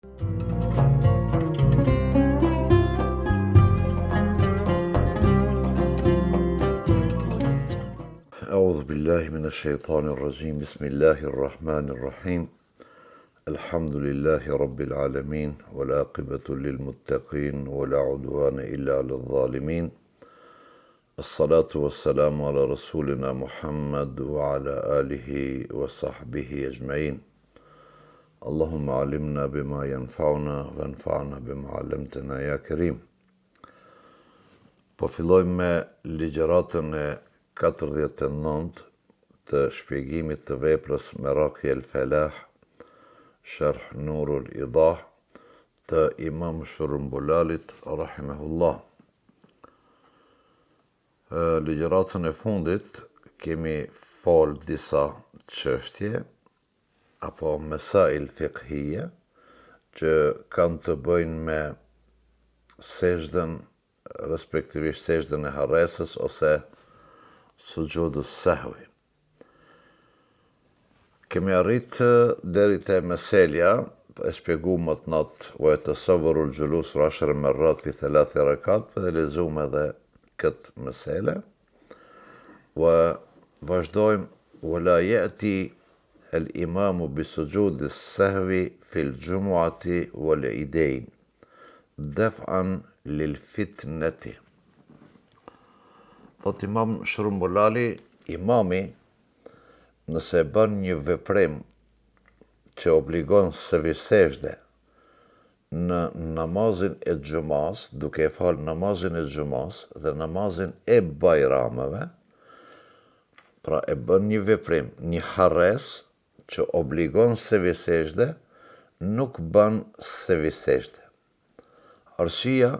أعوذ بالله من الشيطان الرجيم بسم الله الرحمن الرحيم الحمد لله رب العالمين والعاقبة للمتقين ولا عدوان إلا على الظالمين الصلاة والسلام على رسولنا محمد وعلى آله وصحبه أجمعين اللهم علمنا بما ينفعنا وانفعنا بما علمتنا يا كريم. Po fillojmë me ligjëratën e 49 të shpjegimit të veprës Meraki el-Falah, Sharh Nurul Idah të Imam Shurmbulalit rahimahullah. Ligjëratën e fundit kemi fol disa çështje apo mesail fiqhije që kanë të bëjnë me sejdën, respektivisht sejdën e harresës ose sujudus sahwi. Kemi arrit deri te meselja e shpjeguar më të natë wa yatasawwaru al-julus 10 marrat fi 3 rakat, dhe lexuam edhe këtë mesele. Wa vazhdojmë wala yati al-imamu bi sujudis sahwi fi al-jumu'ati wal idain daf'an lil fitnati. Thot Imam Shrumbulali, imami nëse bën një veprim që obligon sevisejde në namazin e xhumas, duke e fal namazin e xhumas dhe namazin e bajrameve, pra e bën një veprim, një harres që obligon sevisejde, nuk bën sevisejde. Arsyeja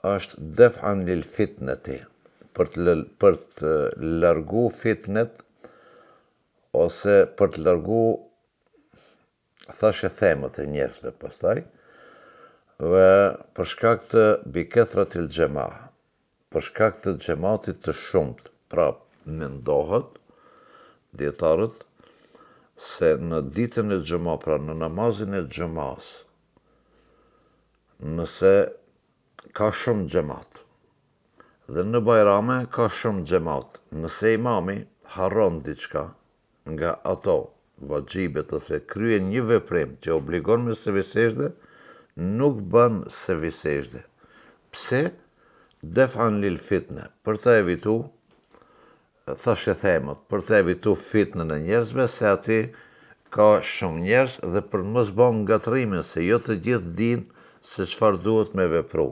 është def'an lil fitnati, për të largu fitnet, ose për të largu thashë themët e njerëzve pastaj, dhe për shkak të bikethratil xhamaah, për shkak të xhamatit të shumt. Pra mendohet dietarët se në ditën e xhumas, pra në namazin e xhumas, nëse ka shumë xhamat, dhe në bajrame ka shumë xhamat, nëse imami harron diçka nga ato vajibet ose kryen një veprim që obligon me sevisejde, nuk bën sevisejde. Pse? Def'an lil fitne, për të evitu thashë themët, për të evitu fitnën e njerëzve, se ati ka shumë njerëz, dhe për mos bën ngatrimin se jo të gjithë dinë se çfarë duhet me vepru.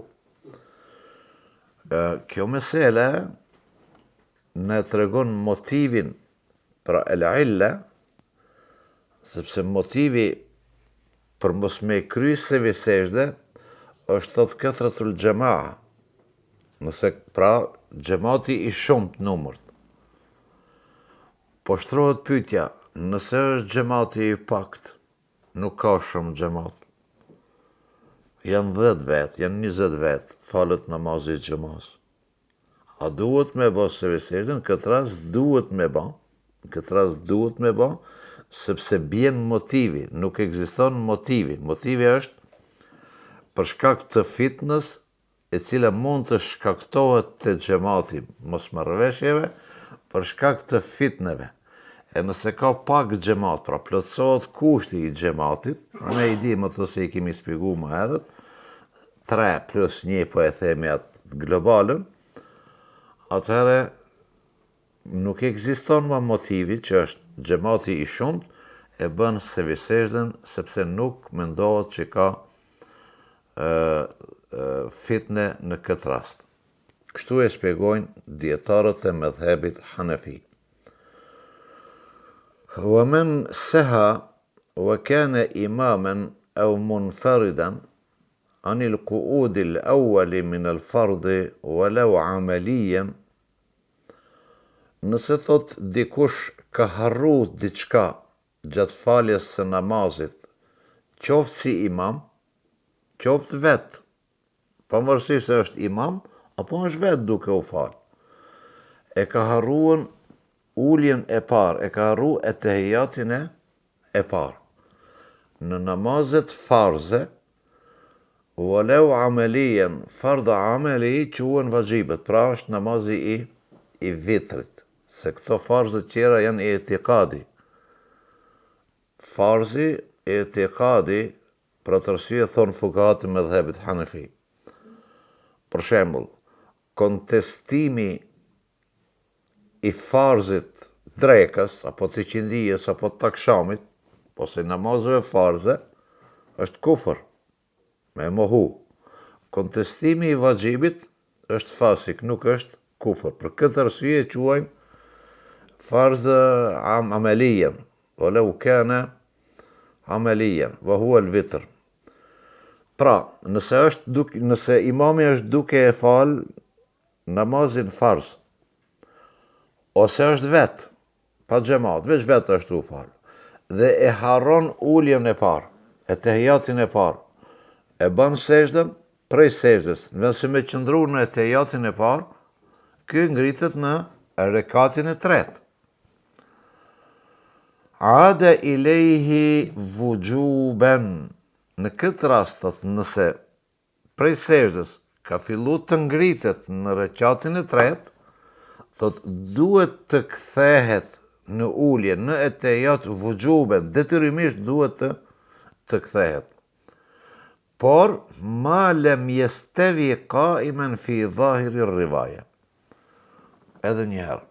Kjo mesele ne tregon motivin, pra el-illa, sepse motivi për mos me kry sevisejde është thot këthratul xhamaa, nëse pra xhamati i shumt numërt. Po shtrohet pyetja, nëse është xhamati i pakt, nuk ka shumë xhamat, janë 10 vet, janë 20 vet, falet namazi i xhamas. A duhet me bë sevisejde? Në këtë rast duhet me bë, sepse bjen motivi, nuk ekziston motivi. Motivi është për shkak të fitnës, e cila mund të shkaktohet te xhamati, mosmarrëveshjeve, për shkak të fitneve. E nëse ka pak xhamat, pra plotësohet kushti i xhamatit, ne i dimë ato se i kemi shpjeguar më herët, 3 plus 1, po e themi atë globalën, atëherë nuk ekziston më motivi që është xhamati i shumt, e bën sevisejden sepse nuk mendohet që ka fitne në këtë rast. Kështu e shpjegojnë dietarët e medhhebit Hanefi. Wa man saha wa kana imaman aw munfaridan عن القعود الأول من الفرض ولو عمليا. Nëse thot dikush ka harru diçka gjatë faljes së namazit, qoftë si imam, qoftë vet, pavarësisht se është imam apo është vet duke u fal, e ka harruar uljen e parë, e ka harru etehijatin e parë. në namazet farze, walau amelijen, fardha ameli quhen vajibet, pra është namazi i vitrit, se këto farzët tjera janë i etikadi. Farzi i etikadi, për atë arsye thonë fuqahat e mëdhëbit Hanefi. Për shembull, kontestimi i farzit drekës, apo të qindijës, apo të takshamit, ose namazëve farze, është kufër, me mohu. Kontestimi i vajibit është fasik, nuk është kufër. Për këtë arsye quajnë farzë amelijen, walau kana amelijen, wa huwa al-vitr. Pra, nëse imami është duke e fal namazin farz, ose është vetë, pa xhamat, veç vetë është u fal, dhe e harron uljen e parë, e tehijatin e parë, e bën sejdën prej sejdës, në vend se me qëndru në tehijatin e parë, ky ngritet në rekatin e tretë. Ade i lejhi vujuben. Në këtë rast, nëse prej sejdës ka fillu të ngritet në rekatin e tretë, duhet të kthehet në ulje, në etejat vujuben, detyrimisht duhet të kthehet. Por, ma lem jestevi qaimen fi dhahiri rivaja. Edhe njëherë,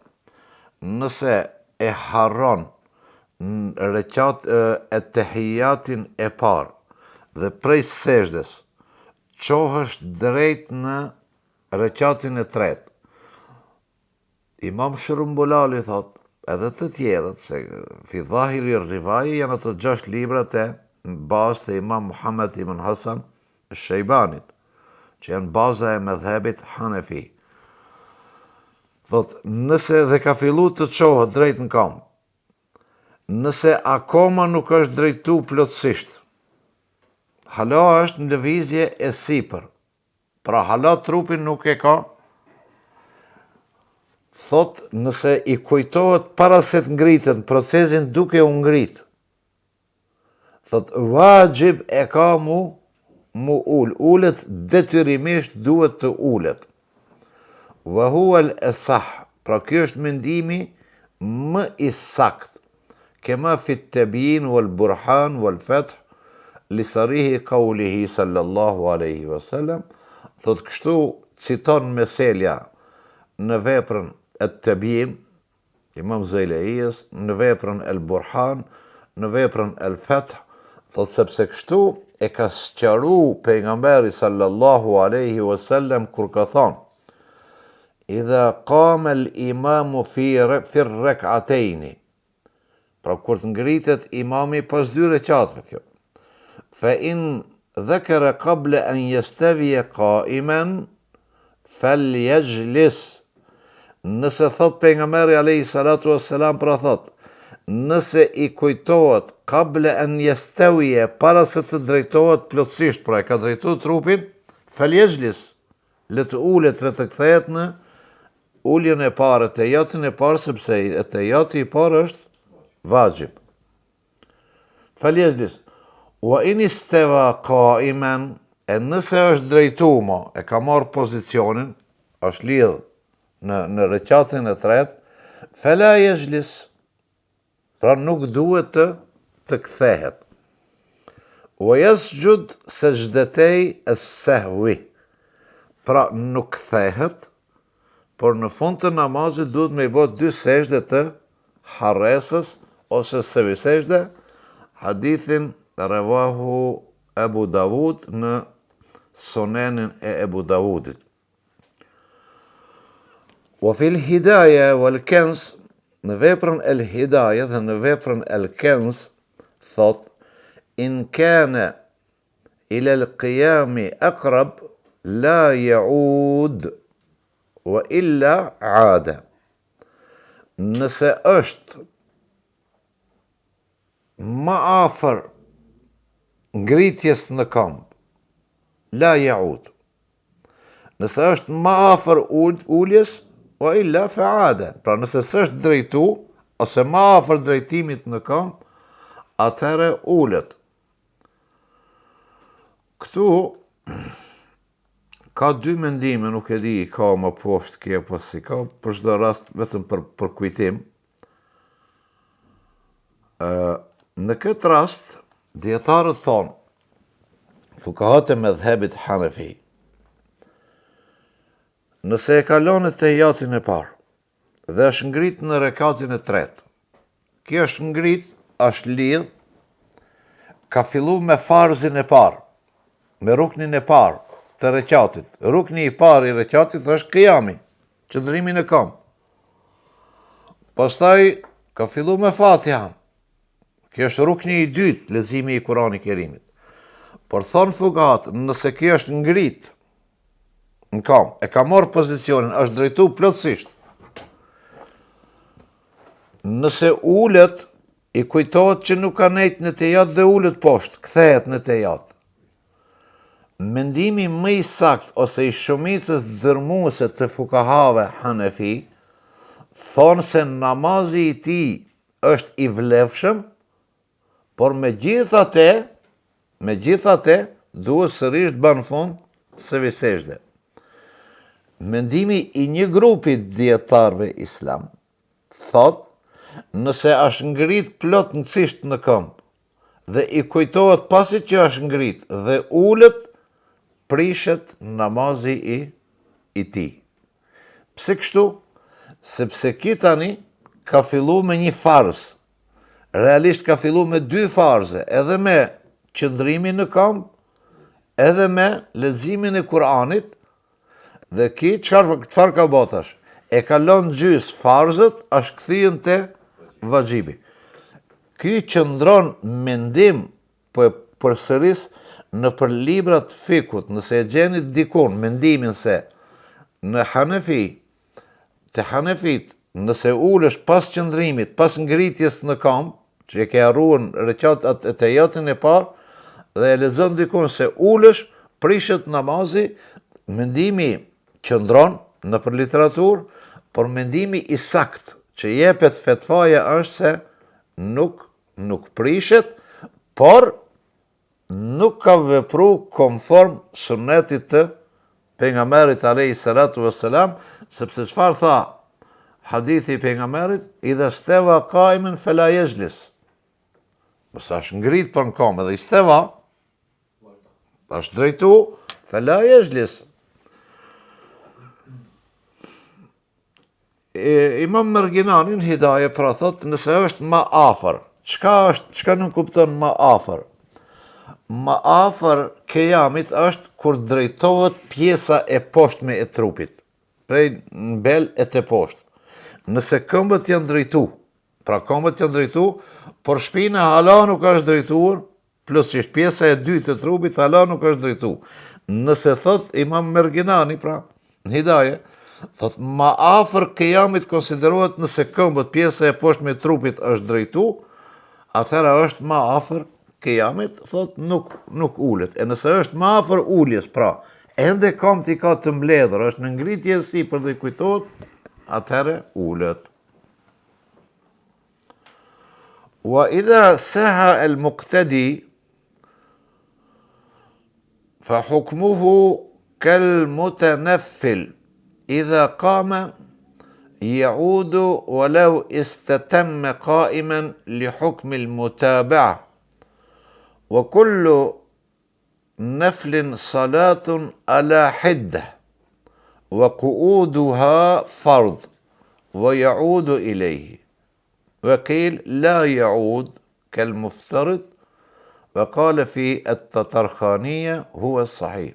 nëse e harron etehijatin e parë dhe prej sejdës, qohësht drejt në rekatin e tretë, Imam Shërumbulali thot, edhe të tjerët, se fi dhahiri rivaje janë ato 6 librat e bazë të Imam Muhammed ibn Hasan Shejbanit, që janë baza e mëdhëbit Hanefi. Thot, nëse dhe ka fillu të qohët drejt në kam, nëse akoma nuk është drejtu plotësisht, hala është në lëvizje e sipër, pra hala trupin nuk e ka, thot, nëse i kujtohet para se të ngritet, procesin duke u ngrit, thot, vajib e ka mu ullet, detyrimisht duhet të ullet. Wa huwa al-asah, pra kjo është mendimi më i sakt, kema fit tabyin wal burhan wal fath li sarihi qawlihi sallallahu alaihi wasallam, thot kështu citon meselja në veprën e tabyin, Imam Zejlejës, në veprën el burhan, në veprën el fath, thot sepse kështu e ka sqaru pejgamberi sallallahu alaihi wasallam kur ka thonë, idha qama al-imamu fi rak'atayn, pra kur të ngritet imami pas 2 rekatëve kjo, fa in dhakara qabla an yastawiya qa'iman falyajlis, nëse thot pejgamberi alayhi salatu wassalam, pra thot, nëse i kujtohet qabla an yastawiya, para se të drejtohet plotësisht, pra e ka drejtu trupin, falyajlis, le të ulet, le të kthehet në uljen e parë, tehijatin e parë, sepse tehijati i parë është vajib. Falyajlis. Wa in istawa qa'iman, e nëse është drejtuar, e ka marrë pozicionin, është lidh në rekatin e tretë, fala yajlis, pra nuk duhet të kthehet. Wa yasjud sajdatay as-sahwi, pra nuk kthehet, por në fund të namazit duhet me i bë 2 sejdë të harresës ose sevi sejdë, hadithin rawahu Abu Dawud në Sunenin e Abu Dawudit. Wa fil hidaya wal kanz, në veprën el hidaya dhe në veprën el kanz, thot, in kana ila al qiyami aqrab la yaud wa illa aada. Nëse është më afër ngritjes në këmbë, la yaud. Nëse është më afër uljes, wa illa fa aada. Pra nëse s'është drejtu, ose më afër drejtimit në këmbë, atëherë ulet. Këtu ka dy mendime, nuk e di ka më poshtë kjo po si ka, për çdo rast vetëm për kujtim. Në këtë rast, dietarët thonë, fuqahat e medhhebit Hanefi, nëse e kalon tehiyatin e parë dhe është ngrit në rekatin e tretë, kjo është ngrit, është lidh, ka fillu me farzin e parë, me ruknin e parë të rekatit. Rukni i parë i rekatit është qiyami, qëndrimi në këmbë. Pastaj ka fillu me Fatihan. Kjo është rukni i dytë, leximi i Kuranit Kerimit. Por thonë fuqahat, nëse kjo është ngrit në këmbë, e ka marrë pozicionin, është drejtu plotësisht. Nëse ulet, i kujtohet që nuk ka nejt në tejat dhe ulet poshtë, kthehet në tejat. Mendimi më i sakt ose i shumicës dërmuese të fuqahave Hanefi thonë se namazi i tij është i vlefshëm, por megjithatë duhet sërish të bën fund së sejdë. Mendimi i një grupi dietarëve islam thotë, nëse është ngrit plot nëcisht në këmbë dhe i kujtohet pasi që është ngrit dhe ulet, prishet namazi i tij. Pse kështu? Sepse ki tani ka fillu me një farz. Realisht ka fillu me dy farze, edhe me qëndrimin në këmbë, edhe me leximin e Kuranit, dhe ki çfarë ka botash? E kalon gjys farzët, është kthyen te vaxhibi. Ky qëndron mendim përsëris në për librat fikut, nëse e gjeni dikun mendimin se në te Hanefit, nëse ulesh pas qëndrimit, pas ngritjes në këmbë, që e ke harruar rekat e tehiyatin e parë, dhe e lexon dikun se ulesh, prishet namazi, mendimi qëndron në për literaturë, por mendimi i sakt që jepet fetvaja është se nuk prishet, por nuk ka vepru konform sunetit të pejgamberit alayhi salatu wassalam, sepse çfarë tha hadithi i pejgamberit, idha steva qaiman fala yajlis. Mos është ngrit për në këmbë, edhe i steva, është drejtu, fala yajlis. Imam Merginani në Hidaje pra thot, nëse është ma afër, çka nuk kupton ma afër? Ma afër qiyamit është kur drejtohet pjesa e poshtme e trupit, prej mbel e të poshtë. Nëse këmbët janë drejtu, por shpina hala nuk është drejtuar, plotësisht pjesa e dytë e trupit hala nuk është drejtu. Nëse thot Imam Merginani pra në Hidaje, thot, ma afër qiyamit konsiderohet nëse këmbët, pjesa e poshtme e trupit është drejtu, atëherë është ma afër qiyamit, thot, nuk ulet. E nëse është ma afër uljes, pra, ende këmbët i ka të mbledhur, është në ngritje sipër dhe kujtohet, atëherë ulet. Wa idha saha al-muqtadi fa hukmuhu kal-mutanaffil. إذا قام يعود ولو استتم قائما لحكم المتابعة وكل نفل صلاة على حدة وقعودها فرض ويعود إليه وقيل لا يعود كالمفترض وقال في التطرخانية هو الصحيح.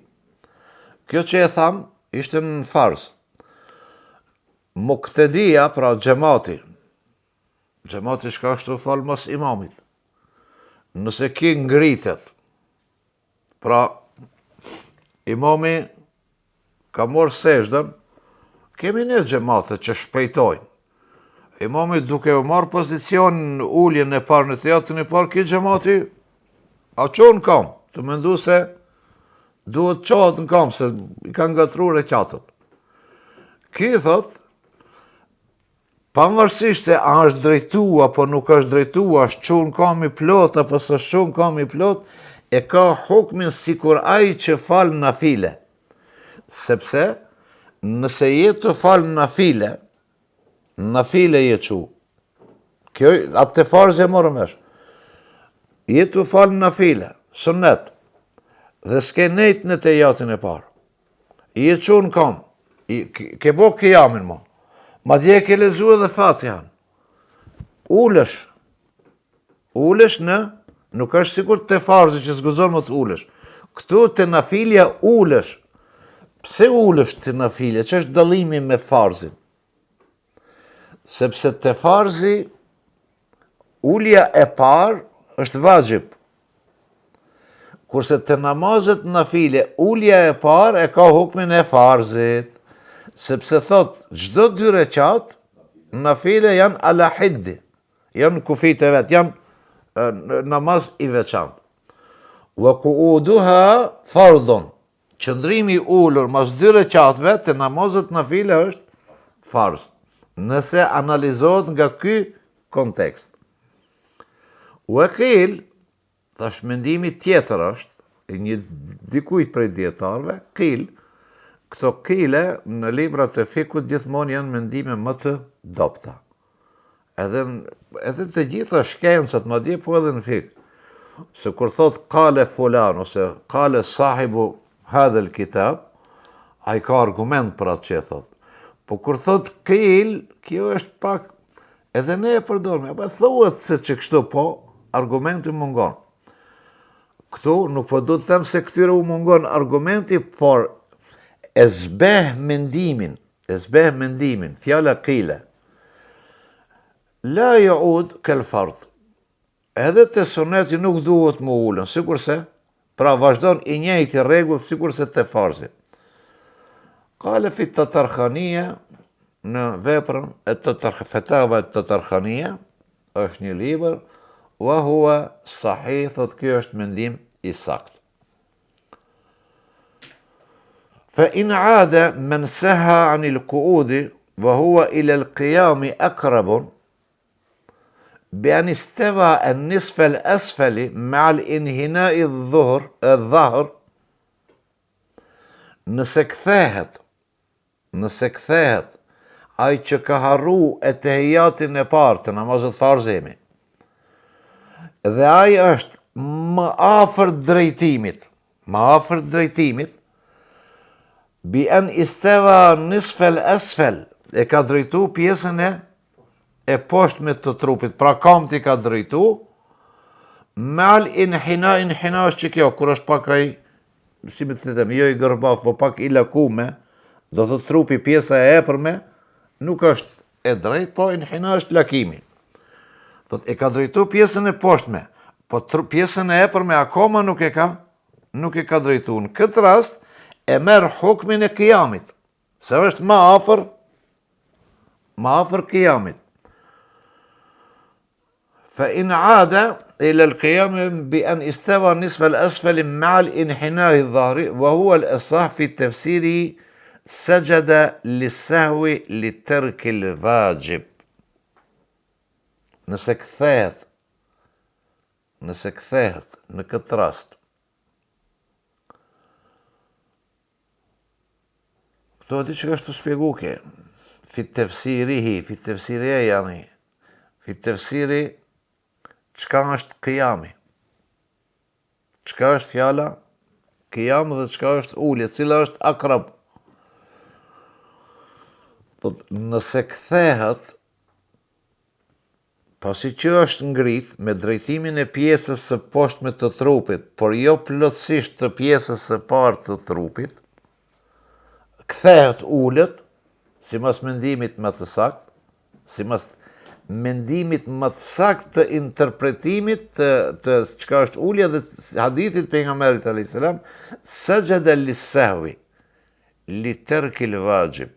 Kjo që e tham ishte në farz. Muqtedia, pra xhamati shka ashtu falë mos imamit. Nëse ki ngritet, pra imami ka morë sejden, kemi një xhamate që shpejtojnë. Imami duke u marë pozicion ulljen e parë në teatrin e parë, ki xhamati a qonë kam, të mendu se duhet qatë në kam, se i kanë gatruar e qatët. Ki thot, pavarësisht se a është drejtu apo nuk është drejtu, është çun kam i plot apo s'është çun kam i plot, e ka hukmin sikur ai që fal nafile. Sepse nëse je të fal nafile je çu. Kjo atë të farz e morëm vesh. Je të fal nafile, sunnet, dhe s'ke nejt në të jatin e parë. Je çu në kam, ke bo kiamin mo. Ma dje ke lezu edhe Fatihan. Ulesh në, nuk është sikur të farzi që s'guzon më të ulesh. Këtu të nafilja ulesh. Pse ulesh të nafilja? Që është dallimi me farzin? Sepse të farzi, ulja e parë është vajib. Kurse të namazet nafile, ulja e parë e ka hukmin e farzit. Sepse thot, çdo 2 rekat, nafile janë ala hiddi. Janë kufit e vetë, janë namaz i veçantë. Wa qu'uduha fardhun. Qëndrimi ulur mas 2 rekatëve të namazet nafile është farz. Nëse analizohet nga ky kontekst. Wa qil, tash mendimi tjetër është, një dikujt prej dietarëve, qil, këto qile në librat e fikut gjithmonë janë mendime më të dobta. Edhe të gjitha shkencat, madje po edhe në fik. Se kur thot kale fulan ose kale sahibu hadha al-kitab, ai ka argument për atë që thot. Po kur thot qil, kjo është pak edhe ne e përdorme, apo thuhet se që kështu po, argumenti mungon. Këtu nuk po do të them se këtyre u mungon argumenti, por e zbeh mendimin, fjala qile. La yaud kal fardh. Edhe të suneti nuk duhet më ulën, sikurse, pra vazhdon i njëjti rregull sikurse të farzi. Qale fi Tatarkhania, në veprën e Fetava e Tatarkhania, është një libër, wa huwa sahih, thot kjo është mendim i saktë. Fa in aada man saha an al-qu'ud wa huwa ila al-qiyam aqrab بأن استوى النصف الأسفل مع الانحناء الظهر nëse kthehet ai që ka harru e tehijatin e parë të namazit farzemi dhe ai është më afër drejtimit bi an istawa nisf al-asfal e ka drejtu pjesën e poshtme të trupit, pra kamti ka drejtu, mal inhina është që kjo, kur është pak ai, si me të them, jo i gërbaf, po pak i lakume, do të trupi pjesa e epërme, nuk është e drejt, po inhina është lakimi. Do të e ka drejtu pjesën e poshtme, po pjesën e epërme akoma nuk e ka drejtu. Në këtë rast, e merr hukmin e qiyamit, se është më afër qiyamit. فإن عاد إلى القيام بأن استوى النصف الأسفل مع الانحناء الظهري وهو الأصح في التفسير سجد للسهو لترك الواجب. Nëse kthehet në këtë rast. Këto di që është të shpjegu ke. Fi tefsiri çka është qiyami? Çka është fjala qiyam dhe çka është ulje? Cila është akrab? Nëse kthehet, pasi që është ngrit me drejtimin e pjesës së poshtme të trupit, por jo plotësisht të pjesës së parë të trupit, kthehet ulet, sipas mendimit më të saktë, sipas mendimit më të saktë të interpretimit të çka është ulja dhe hadithit pejgamberit alayhis salam, sajada lis-sahwi li tarki al-wajib.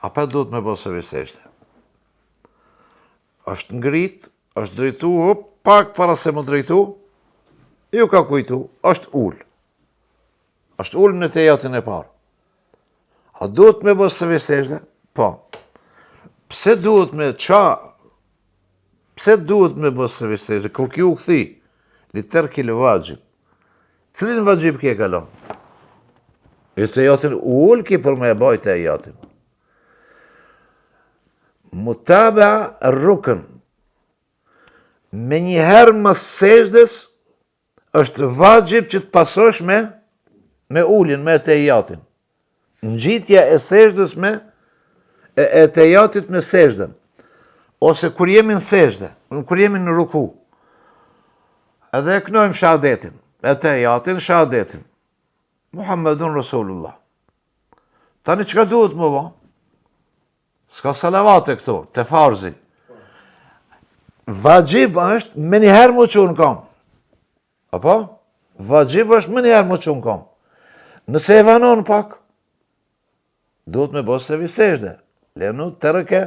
Apo duhet me bësë viseshte. Është ngrit, është drejtu, pak para se më drejtu, ju ka kujtu, është ul. Është ul në tejatin e parë. A duhet me bësë viseshte? Po. Pse duhet me bësë viseshte? Kur kjo u kthi, li terki l-wajib. Cilin vajib ke kalon? E të jatin ull ki për me e bajt e jatin. Mutaba rrukën. Me njëherë më sejdes është vajib që të pasosh me ullin, me të jatin. Ngjitja e sejdes me e të jatit me sejden. Ose kur jemi në sejde, kur jemi në ruku. Edhe e knojmë shahadetin, e të jatin, shahadetin. Muhammedun Rasulullah. Tani çka duhet më ba? S'ka salavate këtu, te farzi. Vajib është me njëherë më që unë kam. Apo? Vajib është me njëherë më që unë kam. Nëse e vanon pak, duhet me bo se visejde. Lenu të rëke,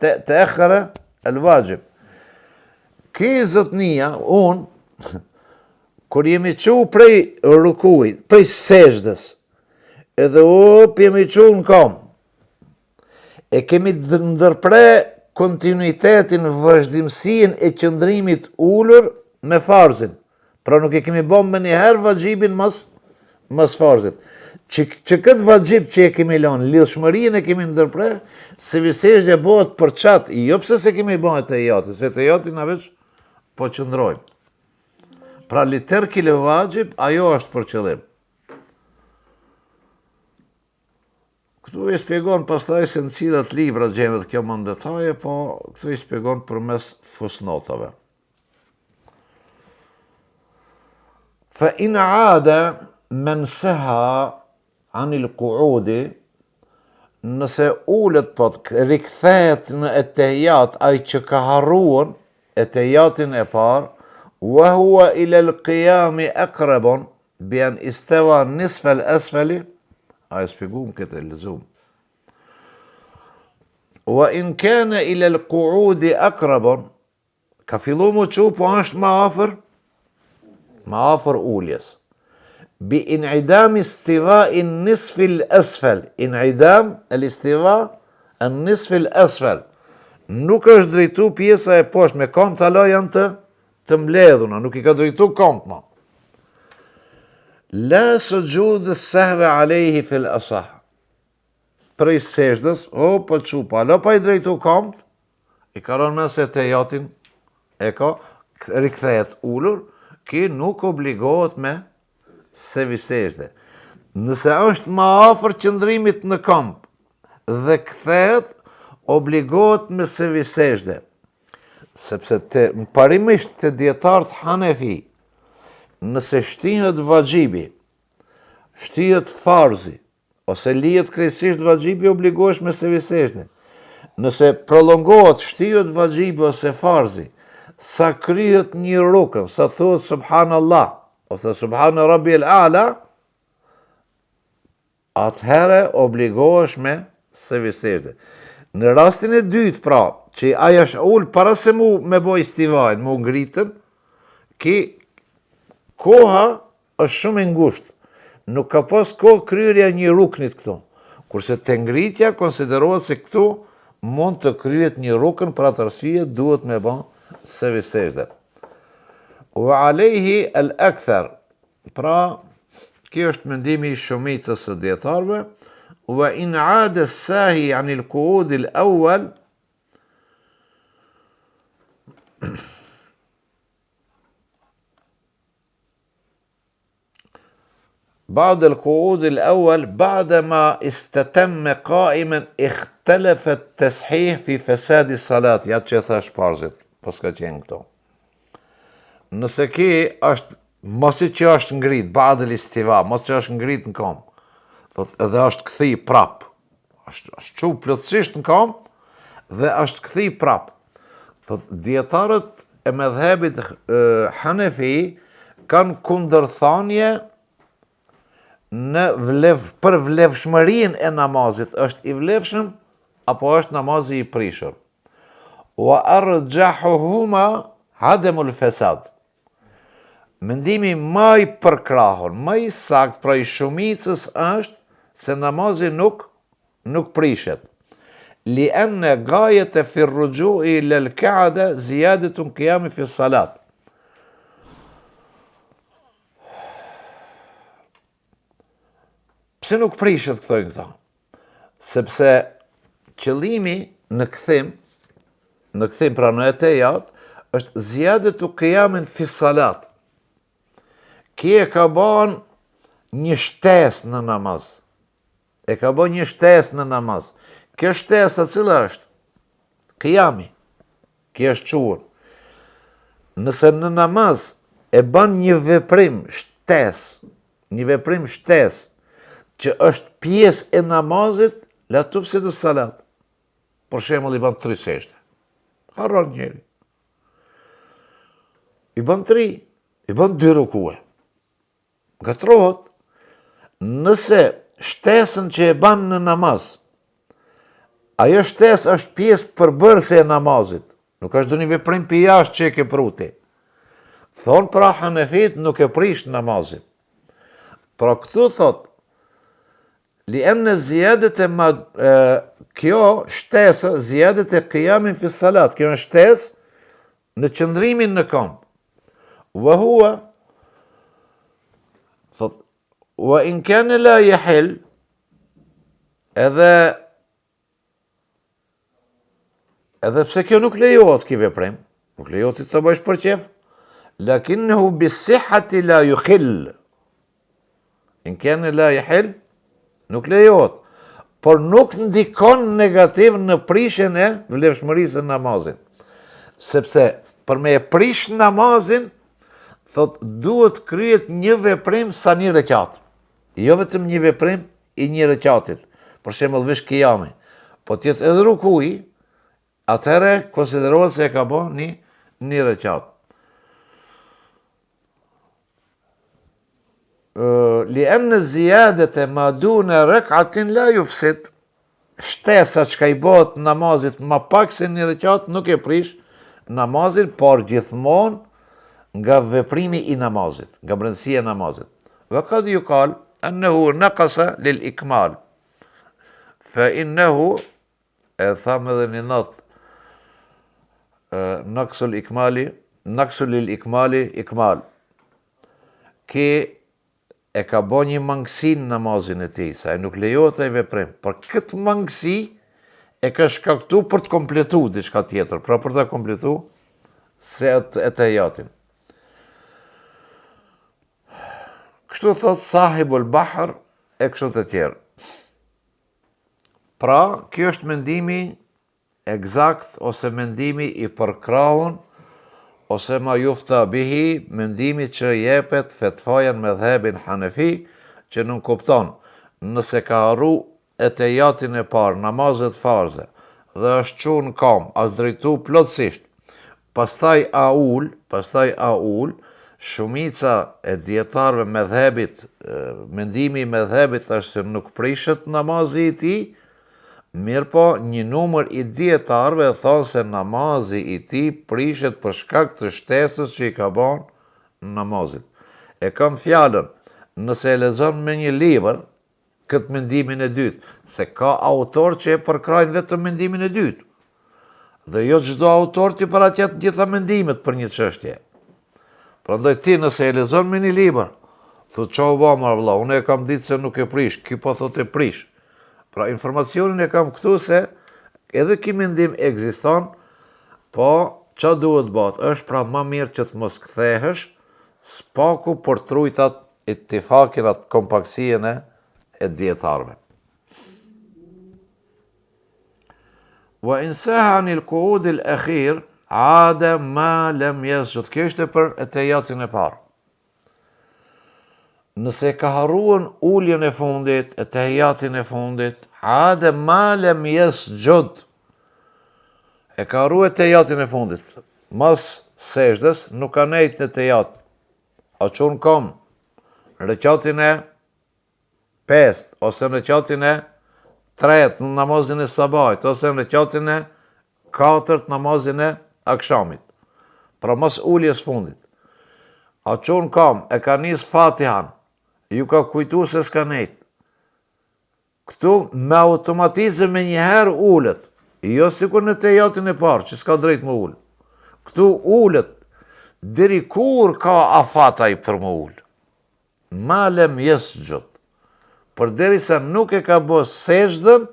të ekhre, el vajib. Ki zotnia, unë, kur jemi qu prej rukuit, prej sejdes, edhe jemi qu në kam, e kemi ndërpre kontinuitetin, vazhdimësin e qëndrimit ullur me farzin. Pra nuk e kemi bom me njëherë vajibin mas farzit. Që këtë vajib që e kemi lanë, lidhshmërinë e kemi ndërpre, se visejde bëhet për qatë, jo pse se kemi bëhet të jati, se të jati në veç po qëndrojmë. Pra li terki le vajib, ajo është për qëllim. Këtu i spjegon pastaj se në cilat libra gjendet kjo më në detaje, po këtu i spjegon përmes fusnotave. Fa in aada men seha anil kuudi, nëse ullet po të rikthehet në etehijat ai që ka harruan etehijatin e parë, wa huwa ila al-qiyami aqrabun bi an istawa nisfa al-asfali, ai shpjegum këtë lexum. Wa in kana ila al-qu'udi aqrabun, ka fillu më çu po është më afër uljes. بانعدام استواء النصف الأسفل. انعدام الاستواء النصف الأسفل. Nuk është drejtu pjesa e poshtë me kam thala janë të mbledhuna, nuk I ka drejtu kamt ma. La sujud as-sahwi alayhi fil asah. Prej sejdës, po çupa, la pa I drejtu kamt, I ka rënë mes e tejatin, e ka rikthehet ulur, ki nuk obligohet me se visejde. Nëse është ma afër qëndrimit në kamp dhe kthehet, obligohet me se visejde. Sepse parimisht të djetarët Hanefi, nëse shtihet vajibi, shtihet farzi, ose lihet krejtësisht vajibi, obligohesh me se visejde. Nëse prolongohet, shtihet vajibi ose farzi, sa kryhet një rukën, sa thuhet subhanallah, ose subhana rabbi al-a'la, atëhere obligohesh me se visejde. Në rastin e dytë, pra, që ai është ul para se me boj istivajnë, mu ngritën, ki koha është shumë e ngushtë. Nuk ka pas kohë kryerja një ruknit këtu. Kurse te ngritja konsiderohet se këtu mund të kryet një rukën, për atë arsye duhet me bë se visejde. Wa alayhi al-akthar. Pra, kjo është mendimi I shumicës së dietarëve. Wa in aada as-sahi an al-qu'ud al-awwal, بعد القعود الأول بعدما استتم قائما اختلف التصحيح في فساد الصلاة. Ja që thash parzit, pas ka qenë këto. Nëse ki është, mosi që është ngrit, badë l'istiva, mosi që është ngrit në kam, edhe është këthi prap, është që plotësisht në kam, dhe është këthi prap. Djetarët e medhebit Hanefi kanë kundërthanje për vlefshmërinë e namazit, është I vlefshëm apo është namazi I prishur. Wa arjahuhuma hademul fesad. Mendimi më I përkrahur, më I sakt pra I shumicës është se namazi nuk prishet. Li'anna gayata fi ar-ruju'i ila al-ka'da ziyadatun qiyam fi as-salat. Pse nuk prishet këtojnë këta? Sepse qëllimi në këthim pra në etejat, është zjadetu qiyamin fi salat. Ki e ka ban një shtes në namaz. E ka ban një shtes në namaz. Kjo shtesa cila është? Qiyami. Kjo është quën. Nëse në namaz e ban një veprim shtes, që është pjesë e namazit, la tufsidu salat. Për shembull i ban 3 sejshte. Harron njeri. I ban 3, i ban 2 rukue. Gatrohet. Nëse shtesën që e ban në namaz, ajo shtesë është pjesë përbërëse e namazit, nuk është do një veprim për jashtë që e ke pruti. Thonë pra Hanefit nuk e prish namazit. Pra këtu thot, liemne zjadet e kjo shtesë, zjadet e qiyamin fi salat, kjo në shtesë në qëndrimin në kamp. Wa hua, thot, wa in kane la jahil, edhe pse kjo nuk lejohet ki veprim, nuk lejohet të bësh për qef, lakinnehu bisihati la yukhil. In kane la jahil, nuk lejohet, por nuk ndikon negativ në prishjen e vlefshmërisë e namazit. Sepse për me e prish namazin, thot duhet kryet një veprim sa një rekat. Jo vetëm një veprim i një rekatit. Për shembull vesh qiyami. Po tjetë edhe rukuji, atëherë konsiderohet se e ka bo një rekat. Liemne zjadet e ma dune rekatin la jufsit, shtesa që ka i bëhet namazit ma pak se një rekat nuk e prish namazin, por gjithmonë nga veprimi i namazit, nga brendësia e namazit. Wa qad yuqal annahu naqasa lil ikmal. Fa innahu, e thamë edhe një natë, naqsu lil ikmali ikmal. Ki e ka bo një mangësi në namazin e ti, sa e nuk lejohet e veprim, por këtë mangësi e ka shkaktu për të kompletu diçka tjetër, pra për të kompletu se e të jatin. Kështu thot sahibul bahr e kështu të tjerë. Pra, kjo është mendimi egzakt, ose mendimi i përkrahun, ose ma jufta bihi, mendimi që jepet fetfajan me dhebin Hanefi, që nuk kupton, nëse ka harru e të jatin e parë, namazet farze, dhe është qunë kam, as drejtu plotësisht, pastaj a ul, shumica e djetarve me dhebit, mendimi me dhebit është se nuk prishet namazi i ti, mirë po, një numër i djetarve thonë se namazi i ti prishet për shkak të shtesës që i ka ban namazit. E kam fjallën, nëse e lexon me një libër, këtë mendimin e dytë, se ka autor që e përkrajnë vetëm mendimin e dytë, dhe jo çdo autor t'i paraqet gjitha mendimet për një çështje. Prandaj ti nëse e lexon me një libër, thot çau vama vëlla, unë e kam ditë se nuk e prish, ky po thot e prish. Pra informacionin e kam këtu se edhe ky mendim ekziston, po ç'a duhet bëhet? Është pra më mirë që të mos kthehesh, spaku për trujtat ittifakin atë kompaksien e dietarëve. Wa insaha anil qu'ud al akhir ada ma lam yasjud. Kjo është për etejatin e parë. Nëse ka harruan uljen e fundit, etejatin e fundit, ada ma lam yasjud. E ka harruar etejatin e fundit. Mas sejdës nuk ka nejt në etejat. A çon kom rekatin e 5 ose në rekatin e 3 në namazin e sabahit, ose në rekatin e 4 namazin e akshamit. Pra mas uljes fundit. A çon kam, e ka nis Fatihan, ju ka kujtu se s'ka nejt. Këtu me automatizëm me njëherë ullet. Jo sikur në tejatin e parë, që s'ka drejt më ullë. Këtu ullet, deri kur ka afataj për më ullë. Malem jesë gjëtë. përderisa nuk e ka bë sejdën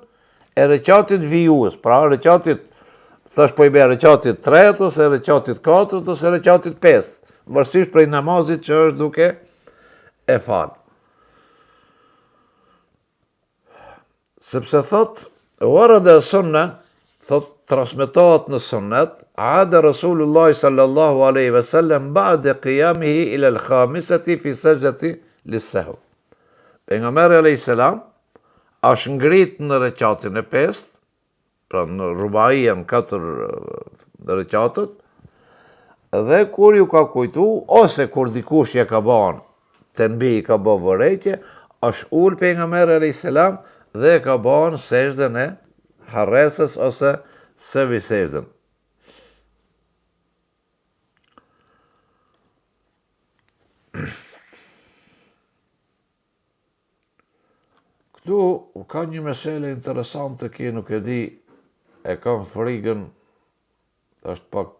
e rekatit vijues, pra rekatit, thash po i bë rekatit 3 ose rekatit 4 ose rekatit 5, varësisht prej namazit që është duke e fal. Sepse thot, warada sunna, thot transmetohet në sunnet, ada Rasulullah sallallahu alaihi wasallam ba'da qiyamihi ila al-khamisati fi sajdati lis-sahw. Pejgamberi alayhis salam është ngrit në rekatin e 5, pra në rubaien 4 rekatet, dhe kur ju ka kujtu, ose kur dikush ja ka bën, të mbi ka bë vërejtje, është ul pejgamberi alayhis salam dhe ka bën sejdën e harresës ose sevi sejdën. Këtu ka një mesele interesante që nuk e di, e kam frikën, është pak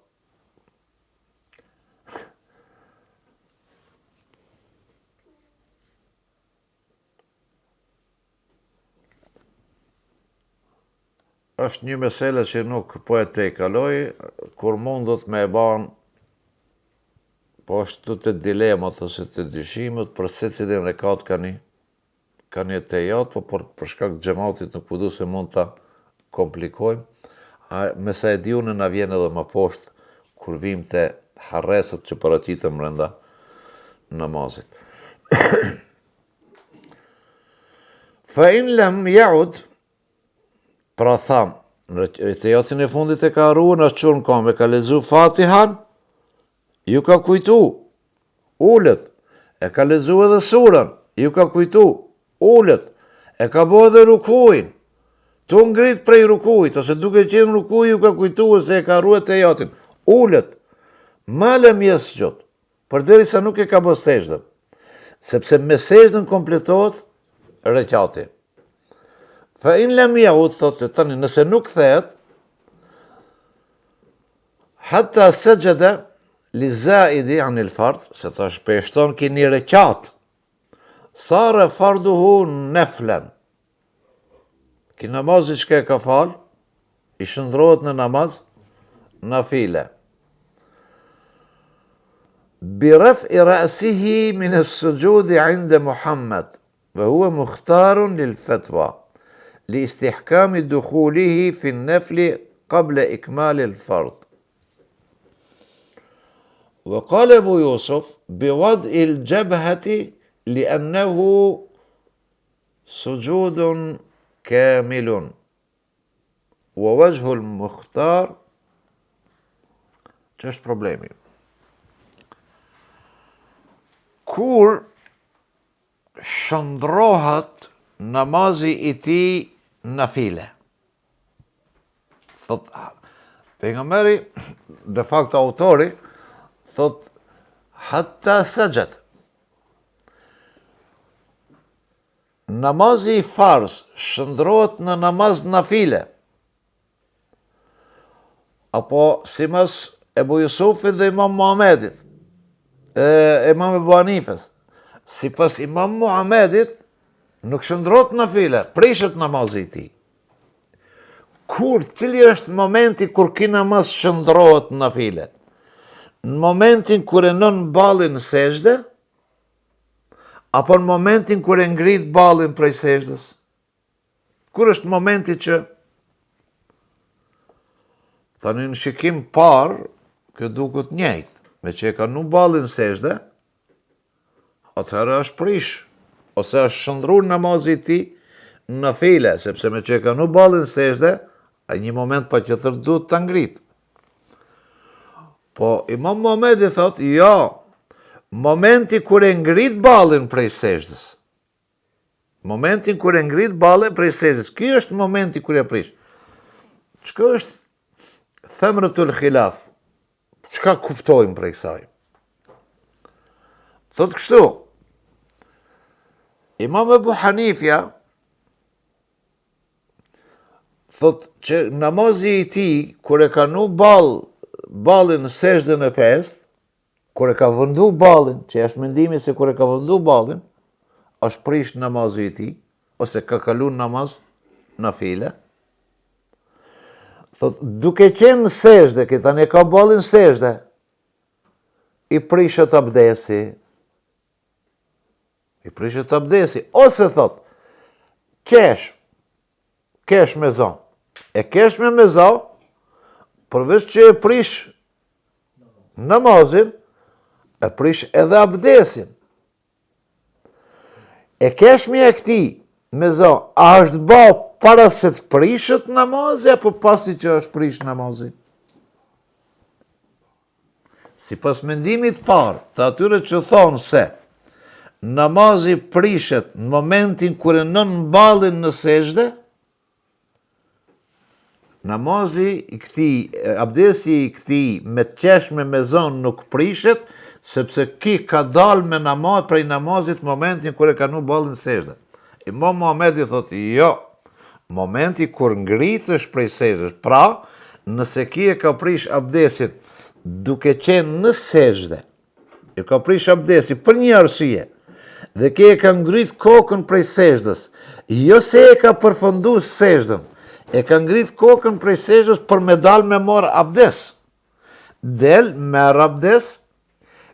është një mesele që nuk po e te kaloj, kur mundët me e ban, po është të dilemat ose të dyshimet, për se cilin rekat ka një të jatë, po për shkak xhamatit nuk përdu se mund të komplikojmë. Me sa e di unë na vjen edhe më poshtë, kur vim të harresët që paraqiten brenda namazit. Fa in lam yaud, pra tham, në rekatin e fundit e ka harruar, është çon kam, e ka lexu Fatihan, ju ka kujtu, ulet, e ka lexu edhe surën, ju ka kujtu, ulet, e ka bë edhe rukuin, tu ngrit prej rukujt, ose duke qenë rukuj ju ka kujtu se e ka harruar rekatin, ulet, ma lem yasjud, përderisa nuk e ka bë sejdën, sepse me sejdën kompletohet rekati. Fa in lam yaud, thotë tani, nëse nuk kthehet, hatta sajada li zaidi anil fard, se thash shpeshton ki një rekat, sare farduhu neflen. Ki namazi që ka fal, i shëndrohet në namaz nafile. برفع رأسه من السجود عند محمد وهو مختار للفتوى لاستحكام دخوله في النفل قبل إكمال الفرض. وقال أبو يوسف بوضع الجبهة لأنه سجود كامل ووجه المختار që është problemi. Kur shëndrohet namazi i tij nafile. Thot, pejgamberi, de facto autori, thot, hatta sajad. Namazi i farz shëndrohet në namaz nafile. Apo si mas Ebu Jusufit dhe Imam Muhamedit, Imam Ebu Hanifes. Si pas Imam Muhamedit, nuk shëndrohet nafile, prishet namazi i tij. Cili është momenti kur ki namaz shëndrohet nafile? Në momentin kur e nën ballin në sejdë, apo në momentin kur e ngrit ballin prej sejdës? Kur është momenti që tani në shikim parë, kjo duket njëjtë, me që e ka nu ballin në sejdë, atëherë është prish, ose është shëndruar namazi i tij në nafile, sepse me që e ka nu ballin në sejdë, a një moment pa që tërë duhet të ngrit. Po Imam Muhamedi thot, jo, momenti kur e ngrit ballin prej sejdës. Momentin kur e ngrit ballin prej sejdës. Ky është momenti kur e prish. Çka është thamratul khilaf? Çka kuptojmë prej kësaj? Thot kështu, Imam Ebu Hanifja thot që namazi i tij, kur e ka nu ballin në sejdën e 5, kur e ka vëndu ballin, që është mendimi se kur e ka vëndu ballin, është prish namazi i tij, ose ka kalu namaz në file, thot, duke qenë në sejde, këta ne ka bolin sejde, i prishet abdesi, ose thot, kesh me zon, e kesh me zon, përveç që e prish namazin, e prish edhe abdesin. E keshmi e këti, me zon, a është ba para se të prishet namazi, apo pasi që është prish namazi? Si pas mendimit parë, të atyre që thonë se namazi prishet në momentin kër e nën mbalin në sejde, namazi i këti, abdesi i këti me qeshme me zonë nuk prishet, sepse ki ka dal me namaz prej namazit momentin kër e ka nu balin sejde. Imam Muhamedi thotë, jo, momenti kër ngritësh prej sejde, pra, nëse ki e ka prish abdesit duke qenë në sejde, e ka prish abdesi për një arsye, dhe ki e ka ngrit kokën prej sejdes, jo se e ka përfundu sejden, e ka ngrit kokën prej sejdes për me dal me marë abdes. Del, merë abdes,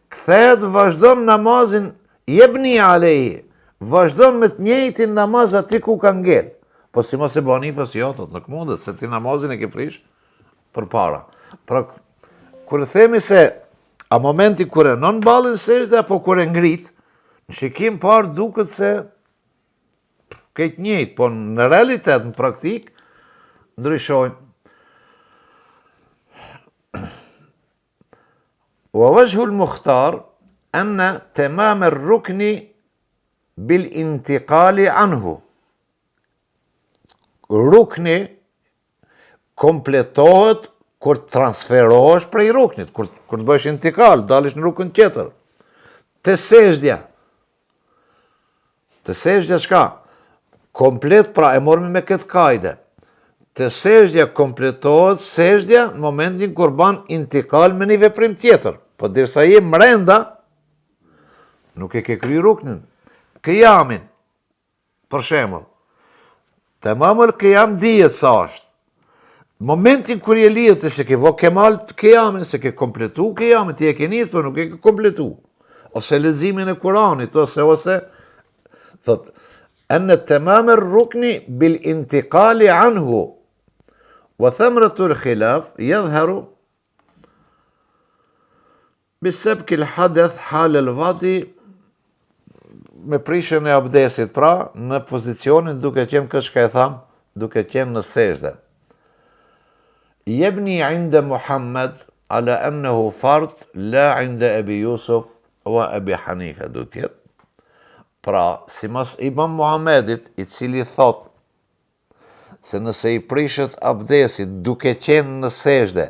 kthehet, vazhdon namazin, jebni alehi, vazhdon me të njëjtin namaz ati ku ka ngel. Po si mos e banifës, jo, thot, nuk mundet, se ti namazin e ke prish për para. Pra, kërë themi se, a momenti kërë non balin sejde, apo kërë ngrit, në shikim parë duket se këtë njëjtë, po në realitet, në praktik, ndryshojnë. Wa wajhu al-mukhtar anna tamam ar-rukni bil intiqali anhu. Rukni kompletohet kur transferohesh prej ruknit, kur të bësh intikal, dalish në rukën tjetër. Te sejdja çka? Komplet, pra e mormi me këtë kajde. Të sejdja kompletohet sejdja në momentin kur ban intikal me një veprim tjetër. Po dirsa je mrenda, nuk e ke kry ruknin. Kijamin, për shembull, tamamul kijam dihet sa është. Momentin kur je lidhët, se ke vo kemal të kijamin, se ke kompletu kijamin, ti e ke nisë, për nuk e ke kompletu. Ose leximin e Kuranit, ose thot, anë tamam ar-rukni bil intiqali anhu. وثمرة الخلاف يظهر بسبك الحدث حال الوضع me prishën e abdesit, pra në pozicionin duke qenë kështë ka e tham, duke qenë në sejde. Jebni inda Muhammed ala ennehu fart, la inda Ebi Jusuf wa Ebi Hanife, du tjetë. Pra, si mas Imam Muhammedit, i cili thot, se nëse i prishet abdesit duke qenë në sejde,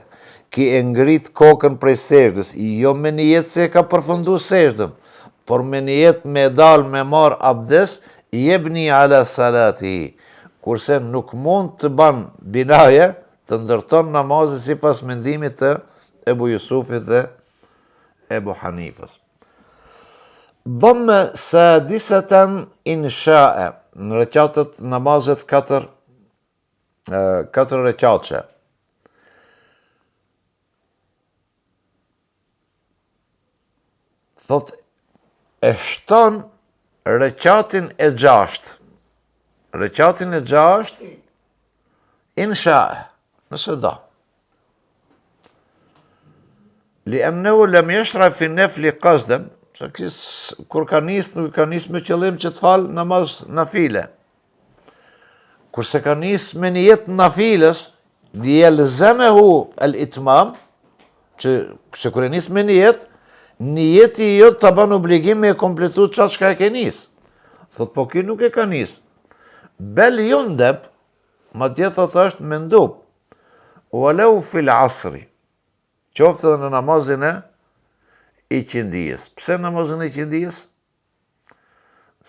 ki e ngrit kokën prej sejdes, jo me një jetë se ka përfundu sejden, por me një jetë me dal me marë abdes, jebni ala salati, kurse nuk mund të ban binaje të ndërton namazit si pas mendimit të Ebu Jusufit dhe Ebu Hanifës. Dhamme sadisatan inshae, në reqatët namazet 4 reqatëshe. Thot, e shton reqatin e 6. Reqatin e 6, insha, nëse da. Li emnehu lem jeshra fi nefli qasden, kur ka nis, nuk ka nis me qëllim që të falë namaz në file. Kurse ka nis me një jetë në files, li yelzamehu al-itmam, që kur e nis me një jetë i jot të ban obligim me e kompletu qatë shka e ke nis. Thot, po ki nuk e ka nis. Bel jundeb, ma tje thot është mendub, u aleu fil asri, qoftë dhe në namazin e i qindijës. Pse namazin e i qindijës?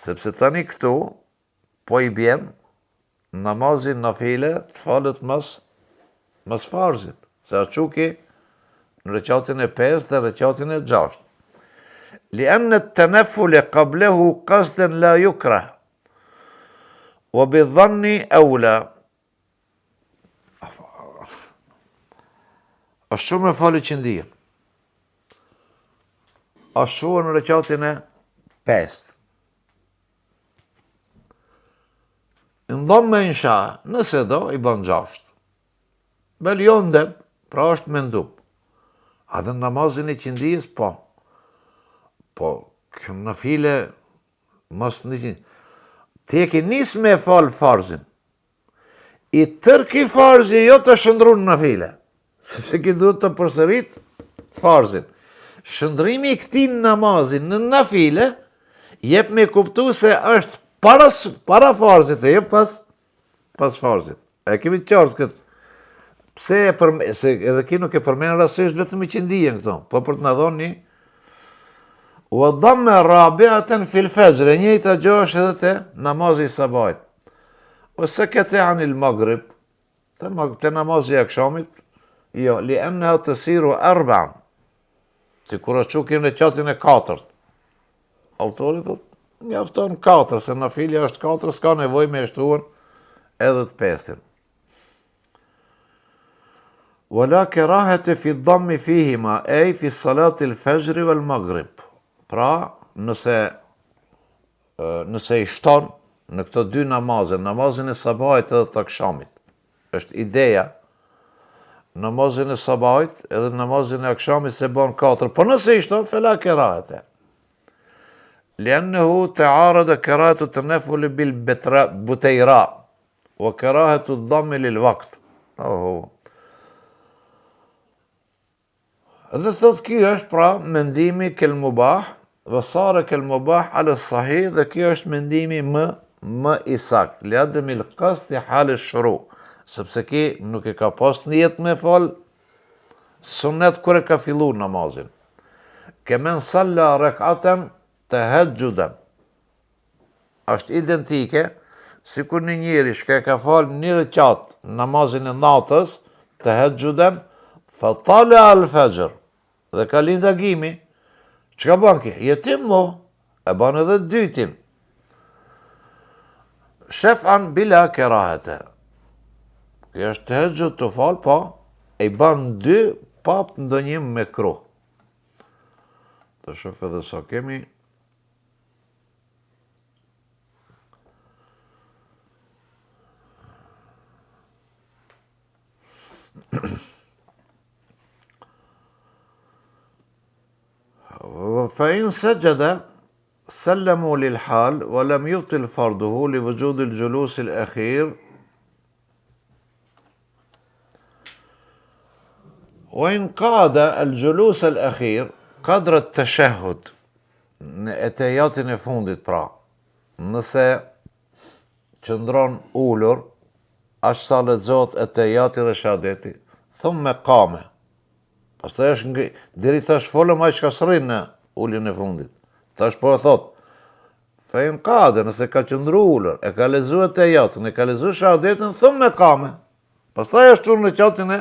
Sepse tani këtu, po i bjen, namazin në file të falet mas farzit. Se ashtu ki në reqatin e 5 dhe reqatin e 6. Li anë të nefule qablehu qasden la yukrah. wa bi dhanni aula. Është shumë e falë qëndijën. Është shuar në rekatin e 5. Ndom me insha, nëse do, i bën 6. Bel jo ndem, pra është me ndup. A dhe namazin e qëndijës, po. Po, këmë në file, mos në qëndijës. Ti e ki nisë me falë farzin. I tërki farzi jo të shëndrun në file. Sepse ki duhet të përsërit farzin. Shëndrimi i këtij namazin në file, jep me kuptu se është para farzit e jo pas farzit. E kemi të qartë këtë. Pse se edhe ki nuk e përmenë rasisht vetëm i qëndijen këto, po për të në dhonë një. U dhamme rabiaten fil fajr, njëjta gjë është edhe te namazi i sabahit. Ose këtë anil maghrib, te namazi i akşamit, jo, li enneha të siru arba'an. Ti kur është qukin në qatin e 4. Autori thot, mjafton 4, se në filja është 4, s'ka nevoj me shtuën edhe të 5. Wala kerahete fi dhammi fihima, fi salatil fajri wal maghrib. Pra, nëse i shton në këto dy namazin e sabahit edhe të akşamit, është ideja, namazin e sabahit edhe namazin e akşamit se bën 4, po nëse i shton, fela kerahete. لأنه تعارض كراهة التنفل بالبتيراء وكراهة الضم للوقت. Dhe thot kjo është pra mendimi kel mubah, dhe sare kel mubah alë sahih, dhe kjo është mendimi më i sakt. Liademi l'qasti halë shru, sepse ki nuk e ka pas njet me fal sunet kër e ka fillu namazin. Kemen salla rekaten të hëgjuden. Është identike, si kur një njëri shka e ka fal një rekat namazin e natës të hëgjuden, fa tale al fajr, dhe ka lind agimi, që ka ban ki? Jetim mo, e ban edhe dytin. Shefan bila kerahete. Kjo është të hëgjud të fal, po, e i ban 2 pap ndonjim me kru. Të shëf edhe sa kemi. فإن سجد سلموا للحال ولم يبطل فرضه لوجود الجلوس الأخير وإن قعد الجلوس الأخير قدر التشهد اتياتن fundit pra nëse qëndron ulur ashtë sa lexohet etejati dhe shahadeti thumme kame. Pastaj është deri tash folëm ai çka sërrin në uljen e fundit. Tash po e thot. Fejn qade, nëse ka qëndru ulur, e ka lexuar etejatën, e ka lexuar shahadetin, thumë me kame. Pastaj është në qatin e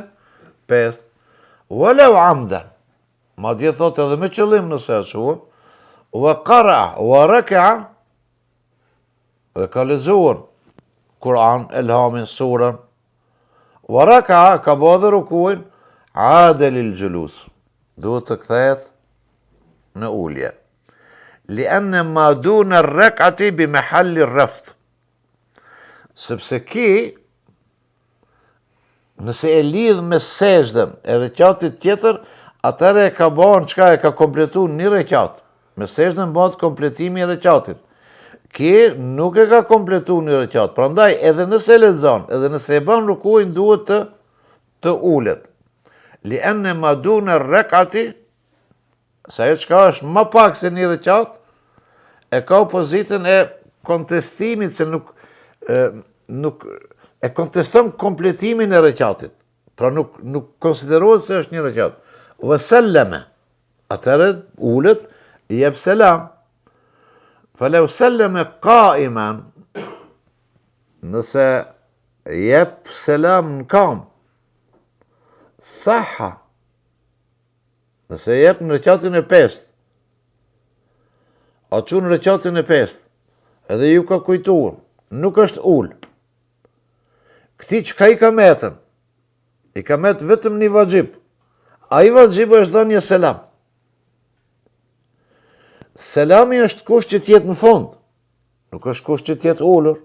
5. Walau amdan. Madje thot edhe me qëllim nëse e shuan. Wa qara wa raka'a. Dhe ka lexuar Kur'an, elhamin, surën. Wa raka'a ka bërë rukuin. عاد للجلوس duhet të kthehet në ulje. لأن ما دون الركعة بمحل الرفض. Sepse ki nëse e lidh me sejdën e reqatit tjetër, atëre e ka bën çka e ka kompletu një reqat. Me sejdën bëhet kompletimi i reqatit. Ki nuk e ka kompletu një reqat. Prandaj edhe nëse lexon, edhe nëse e bën rukuin duhet të ulet. Lienne ma dune rekati, sa e qka është më pak se një reqat, e ka opozitën e kontestimit, se nuk e konteston kompletimin e reqatit. Pra nuk konsiderohet se është një reqat. Vë selleme, atëre ullet, jep selam. Falau selleme qaiman, nëse jep selam në kam, saha, nëse jep në reqatin e 5, a që në reqatin e 5, edhe ju ka kujtuar, nuk është ullë. Këti që ka i ka metën? I ka metë vetëm një vajgjib. A i vajgjib është dhe një selam. Selami është kusht që tjetë në fund. Nuk është kusht që tjetë ullur.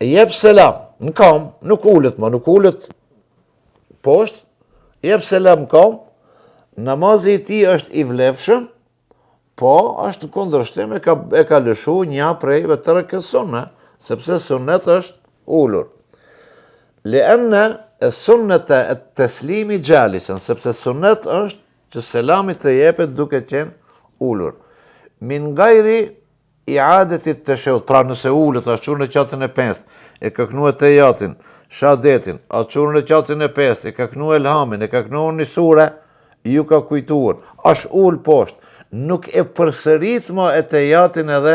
E jep selam në kam, nuk ullet ma, nuk ullet poshtë, jep selam në kam, namazi i ti është i vlefshëm, po është në kundërshtim e ka lëshu një prejve të rëkësune, sepse sunnet është ullur. Lianna e sunnete e teslimi gjalisën, sepse sunnet është që selami të jepet duke qenë ullur. Min gajri i adetit të shëut, pra nëse ullët, është qurë në qatën e 5, e ka kënu e të jatin, shadetin, është qurë në qatën e 5, e ka kënu e lhamin, e ka kënu një sure, ju ka kujtuar, është ullë poshtë, nuk e përsërit ma e të jatin edhe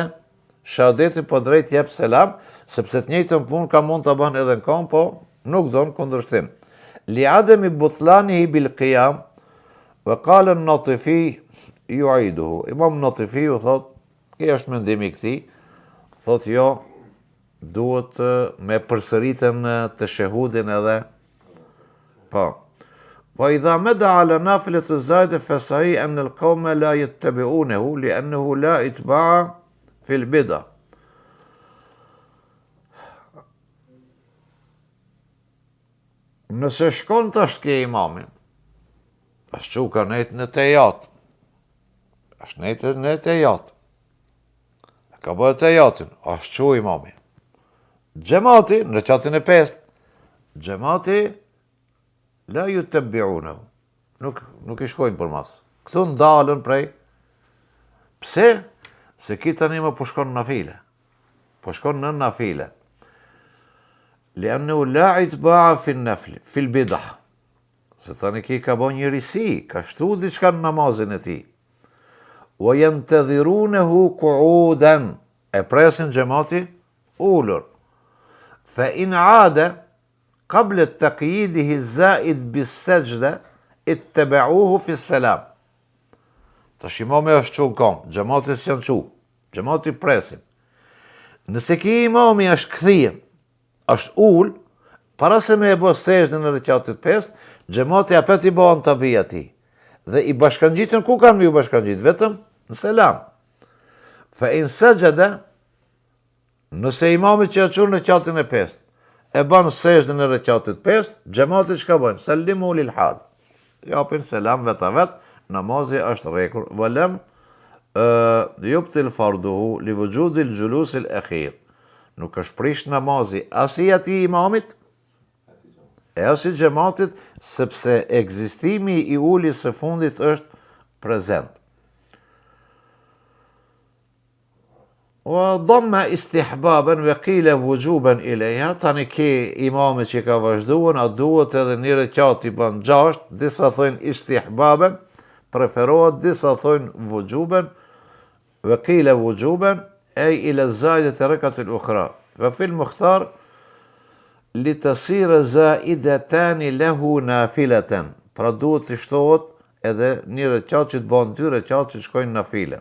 shadetin, po drejt jep selam, sepse të njëjtën punë ka mund të banë edhe në kam, po nuk donë kundërshtim. Li ademi butlani hi bil qiyam, ve kalën Natifi ju aiduhu. Imam Natifi ju thot, kjo është mendimi këti, thot jo, duhet me përsëritën të shehudin edhe, po. Po idha meda ala nafilet të zajtë fesahi enë lë kaume la jetë të beunehu, li ennehu la i të baa fil bida. Nëse shkon të është ke imamin, është që ka nejtë në të jatë, është nejtë në të jatë, ka bëhe të jatin, është që imami. Gjemati, në qatin e 5, gjemati, la ju të biune, nuk i shkojnë për mas. Këtu ndalën prej, pse? Se kita një më përshkon në file, përshkon në file. Liannu la i të baa fil bidah. Se thani ki ka bo një risi, ka shtu diçka në namazin e ti. Wa janë të dhirunehu kuuden, e presin gjemati ullur. Fa in ade, qablet të qijidihi zaid bis segjde, it të beuhu fis selam. Të shimome është që në kom, gjemati së janë që, gjemati presin. Nëse ki imami është këthien, është ullë, para se me e bo sejtë në rëqatit 5, gjemati apet i bo në të bija ti. Dhe i bashkangjitën, ku kanë ju bashkangjitë? Vetëm në selam. Fa in segjede, nëse imami që e qurë në qatin e 5, e banë sejtë në rëqatit 5, gjemati që ka bëjnë? Sallimu lil hal. Japin selam veta vetë, namazi është rekur. Vëlem, juptil farduhu, li vëgjudil gjulusil e khirë. Nuk është prish namazi asi ati imamit, e asi gjematit, sepse egzistimi i ulli së fundit është prezent. Wa dhamma istihbaben ve qile vëgjuben i leja, tani ki imamit që ka vazhduan, a duhet edhe një reqat i bën 6, disa thojnë istihbaben, preferohet, disa thojnë vëgjuben, ve qile vëgjuben, أي إلى الزائدة ركعة الأخرى ففي المختار لتصير زائدتان له نافلة pra duhet të shtohet edhe një reqat që të bënë 2 reqat që shkojnë në file.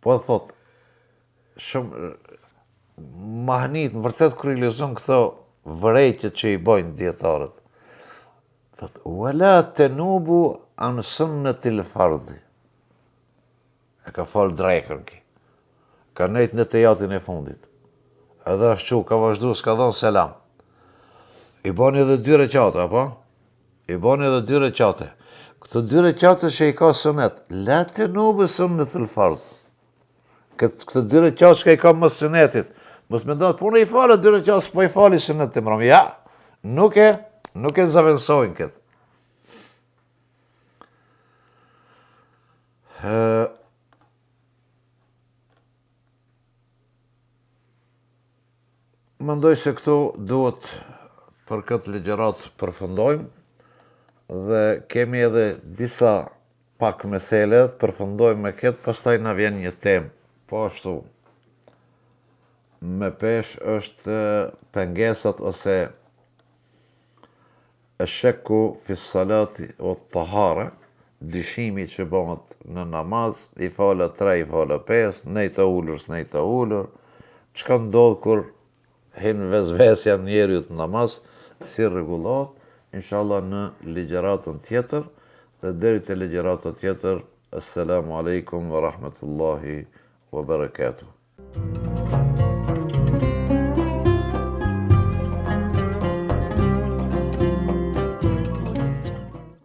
Po thot, shumë mahnit, në vërtet kërëllizon këto vërejtjet që i bojnë djetarët. Thot, wala të nubu anë sunnetil fardi. E ka falë drejkën ki. Ka nejtë në të jatin e fundit. Edhe është që ka vazhdu, s'ka dhonë selam. I bani edhe 2 reqate, apo? I bani edhe 2 reqate. Këto 2 reqate që i ka sunet, la të nubë sunnet të lëfardë. Këto 2 reqate që i ka më sunetit, mos me ndonë, punë i falë 2 reqate, s'po i fali sunet të mërëm. Ja, nuk e zavensojnë këtë. Mendoj se këtu duhet për këtë ligjërat përfundojmë dhe kemi edhe disa pak mesele, përfundojmë me këtë, pastaj na vjen një temë. Po ashtu, me pesh është pengesat ose e shekku fis salati o tahara, dyshimi që bëhet në namaz, i falë 3, i falë 5, nej të ullur, s'nej të ullur, çka ndodh kur hin vezvesja njeriut në namaz, si rregullohet, inshallah në ligjëratën tjetër, dhe deri te ligjërata tjetër, assalamu alaikum wa rahmatullahi wa barakatuh.